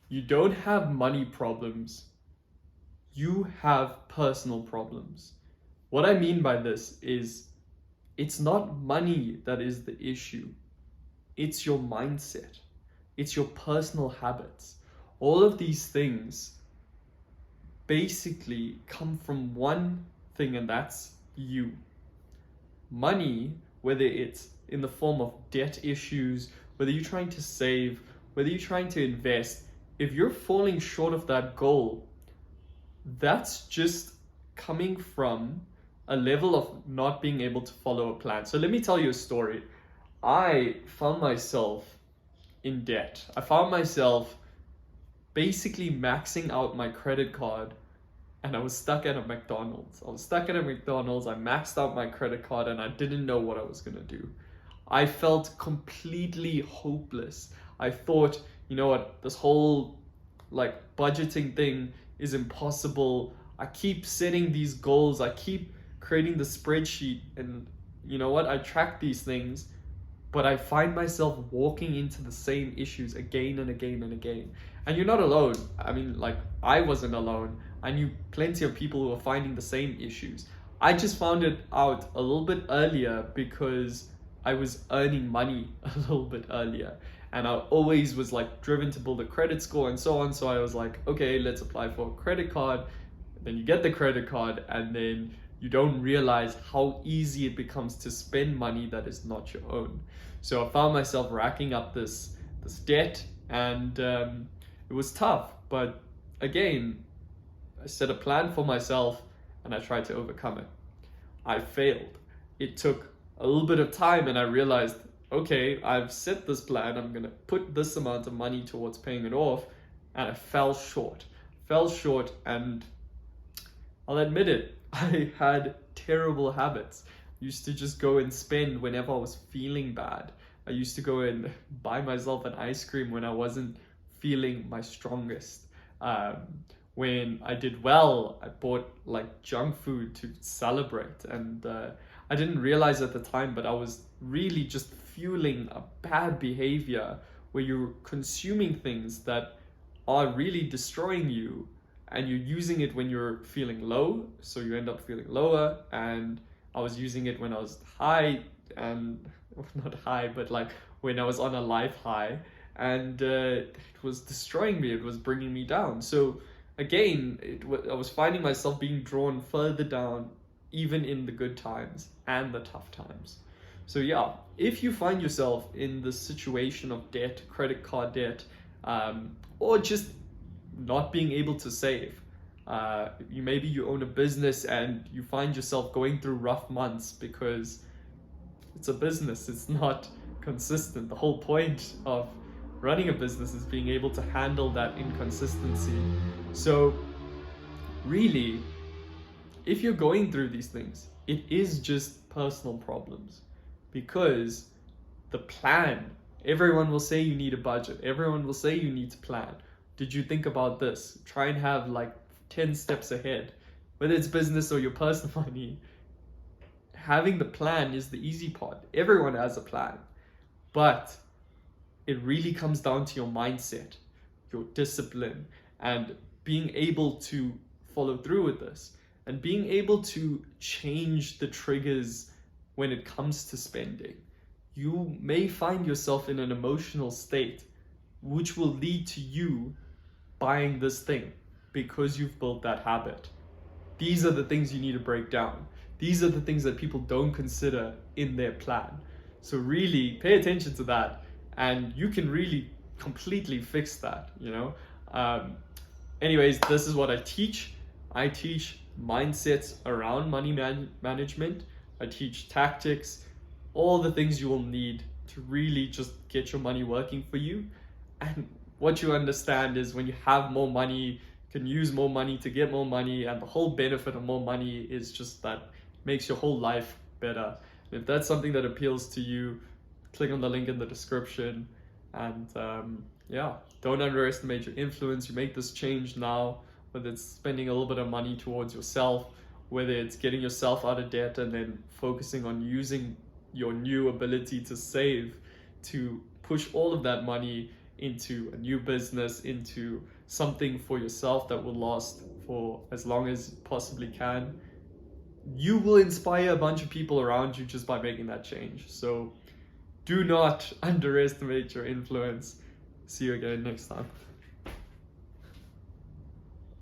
You don't have money problems, you have personal problems. What I mean by this is it's not money that is the issue, it's your mindset, it's your personal habits. All of these things basically come from one thing, and that's you. Money, whether it's in the form of debt issues, whether you're trying to save, whether you're trying to invest, if you're falling short of that goal, that's just coming from a level of not being able to follow a plan. So let me tell you a story. I found myself in debt. I found myself basically maxing out my credit card, and I was stuck at a McDonald's. I maxed out my credit card and I didn't know what I was going to do. I felt completely hopeless. I thought, you know what, this whole like budgeting thing is impossible. I keep setting these goals, I keep creating the spreadsheet, and you know what, I track these things, but I find myself walking into the same issues again and again and again. And you're not alone. I mean, like, I wasn't alone. I knew plenty of people who were finding the same issues. I just found it out a little bit earlier because I was earning money a little bit earlier. And I always was like driven to build a credit score and so on. So I was like, okay, let's apply for a credit card. Then you get the credit card, and then you don't realize how easy it becomes to spend money that is not your own. So I found myself racking up this debt, and it was tough. But again, I set a plan for myself and I tried to overcome it. I failed. It took a little bit of time, and I realized, okay, I've set this plan, I'm gonna put this amount of money towards paying it off, and I fell short. And I'll admit it, I had terrible habits. I used to just go and spend whenever I was feeling bad. I used to go and buy myself an ice cream when I wasn't feeling my strongest. When I did well, I bought like junk food to celebrate, and I didn't realize at the time, but I was really just fueling a bad behavior where you're consuming things that are really destroying you, and you're using it when you're feeling low, so you end up feeling lower. And I was using it when I was high, and not high, but like when I was on a life high, and it was destroying me, it was bringing me down. So again, I was finding myself being drawn further down, even in the good times and the tough times. So yeah, if you find yourself in the situation of debt, credit card debt, or just not being able to save, maybe you own a business and you find yourself going through rough months because it's a business, it's not consistent. The whole point of running a business is being able to handle that inconsistency. So really, if you're going through these things, it is just personal problems, because the plan, everyone will say you need a budget, everyone will say you need to plan. Did you think about this? Try and have like 10 steps ahead. Whether it's business or your personal money, having the plan is the easy part. Everyone has a plan, but it really comes down to your mindset, your discipline, and being able to follow through with this, and being able to change the triggers when it comes to spending. You may find yourself in an emotional state which will lead to you buying this thing because you've built that habit. These are the things you need to break down. These are the things that people don't consider in their plan. So really pay attention to that, and you can really completely fix that, you know? Anyways, this is what I teach. I teach mindsets around money management. I teach tactics, all the things you will need to really just get your money working for you. And what you understand is when you have more money, you can use more money to get more money, and the whole benefit of more money is just that makes your whole life better. And if that's something that appeals to you, click on the link in the description. And yeah, don't underestimate your influence. You make this change now, whether it's spending a little bit of money towards yourself, whether it's getting yourself out of debt and then focusing on using your new ability to save to push all of that money into a new business, into something for yourself that will last for as long as you possibly can, you will inspire a bunch of people around you just by making that change. So do not underestimate your influence. See you again next time.